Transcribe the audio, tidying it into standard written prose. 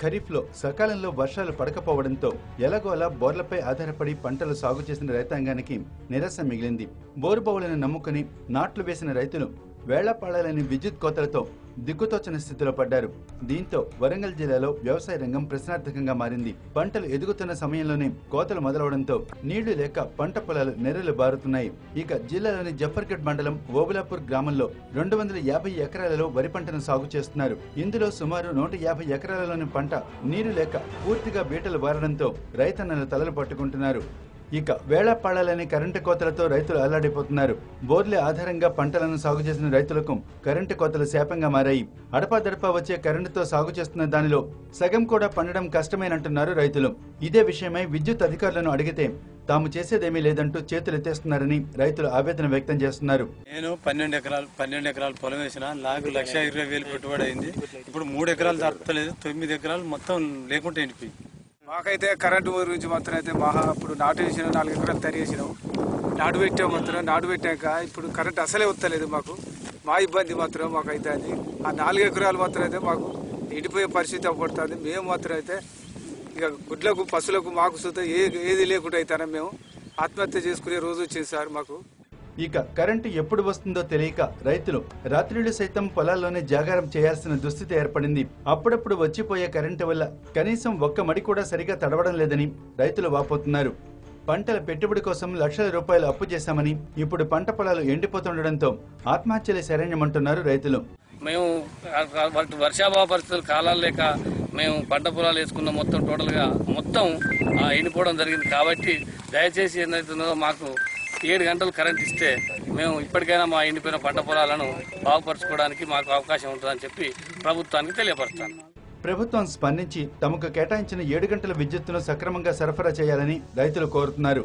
ఖరీఫ్లో సకాలంలో వర్షాలు పడకపోవడంతో ఎలాగోలా బోర్లపై ఆధారపడి పంటలు సాగు చేసిన రైతాంగానికి నిరాశ మిగిలింది. బోరుబావులను నమ్ముకుని నాట్లు వేసిన రైతులు వేళ్లపాళాలని విద్యుత్ కోతలతో దిక్కుతోచని స్థితిలో పడ్డారు. దీంతో వరంగల్ జిల్లాలో వ్యవసాయ రంగం ప్రశ్నార్థకంగా మారింది. పంటలు ఎదుగుతున్న సమయంలోనే కోతలు మొదలవడంతో నీళ్లు లేక పంట పొలాలు నెర్రలు బారుతున్నాయి. ఇక జిల్లాలోని జఫర్గఢ్ మండలం ఓబులాపూర్ గ్రామంలో 250 ఎకరాలలో వరి పంటను సాగు చేస్తున్నారు. ఇందులో సుమారు 150 ఎకరాలలోని పంట నీరు లేక పూర్తిగా బీటలు బారడంతో రైతన్నలు తలలు పట్టుకుంటున్నారు. ఇక వేళపాళాలని కరెంటు కోతలతో రైతులు అల్లాడిపోతున్నారు. బోర్లే ఆధారంగా పంటలను సాగు చేసిన రైతులకు కరెంటు కోతలు శాపంగా మారాయి. అడపాదడపా వచ్చే కరెంటుతో సాగు చేస్తున్న దానిలో సగం కూడా పండడం కష్టమేనంటున్నారు రైతులు. ఇదే విషయమై విద్యుత్ అధికారులను అడిగితే తాము చేసేదేమీ లేదంటూ చేతులెత్తేస్తున్నారని రైతులు ఆవేదన వ్యక్తం చేస్తున్నారు. నేను 12 ఎకరాలు పొలం వేసిన, నాకు 1,20,000 పెట్టుబడి అయింది. ఇప్పుడు 3 ఎకరాలు తప్పలేదు, 9 ఎకరాలు మొత్తం లేకుండా ఎండిపోయి. మాకైతే కరెంటు గురించి మాత్రం అయితే అప్పుడు నాటు వేసినాం, 4 ఎకరాలు తరి వేసినాం, నాటు పెట్టాం. మాత్రం నాటు పెట్టాక ఇప్పుడు కరెంట్ అసలే వస్తలేదు. మా ఇబ్బంది మాత్రం మాకైతే అది ఆ 4 ఎకరాలు మాత్రం అయితే మాకు ఎండిపోయే పరిస్థితి అవ్వబడుతుంది. మేము మాత్రం అయితే ఇక గుడ్లకు పశువులకు మాకు సుత ఏది లేకుండా అయితేనే మేము ఆత్మహత్య చేసుకునే రోజు వచ్చింది సార్ మాకు. ఇక కరెంటు ఎప్పుడు వస్తుందో తెలియక రైతులు రాత్రిళ్లు సైతం పొలాల్లోనే జాగారం చేయాల్సిన దుస్థితి ఏర్పడింది. అప్పుడప్పుడు వచ్చిపోయే కరెంటు వల్ల కనీసం ఒక్క మడి కూడా సరిగా తడవడం లేదని రైతులు వాపోతున్నారు. పంటల పెట్టుబడి కోసం లక్షల రూపాయలు అప్పు చేశామని ఇప్పుడు పంట పొలాలు ఎండిపోతుండటంతో ఆత్మహత్యలే శరణ్యమంటున్నారు రైతులు. మేము వర్షాభావ పరిస్థితులు కాలాలు లేక మేము పంట పొలాలు వేసుకున్న మొత్తం టోటల్గా మొత్తం ఎండిపోవడం జరిగింది. కాబట్టి దయచేసి ఏదైతుందో మాకు 7 గంటలు కరెంట్ ఇస్తే మేము ఇప్పటికైనా మా ఎండిపోయిన పంట పొలాలను బాగుపరచుకోవడానికి మాకు అవకాశం ఉంటుందని చెప్పి ప్రభుత్వానికి తెలియపరుస్తాను. ప్రభుత్వం స్పందించి తమకు కేటాయించిన 7 గంటల విద్యుత్తును సక్రమంగా సరఫరా చేయాలని రైతులు కోరుతున్నారు.